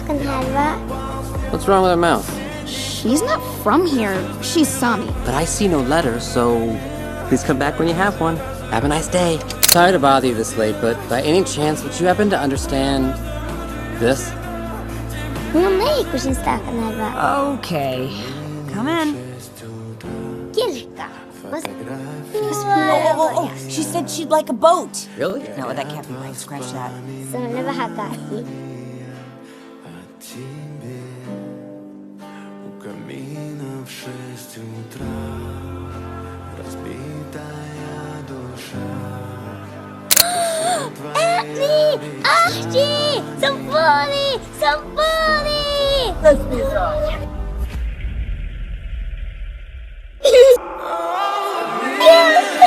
kan härva. What's wrong with her mouth? She's not from here. She's Sami. But I see no letter, so please come back when you have one. Have a nice day. Sorry to bother you this late, but by any chance, would you happen to understand this? Mga may ko sin kan härva. Okay. Come in. Kirka. Mas... Oh. She said she'd like a boat. Really? No, that can't be right. Scratch that. So nabahagati. Acne! Archie! Somebody! Somebody! Let's be yes!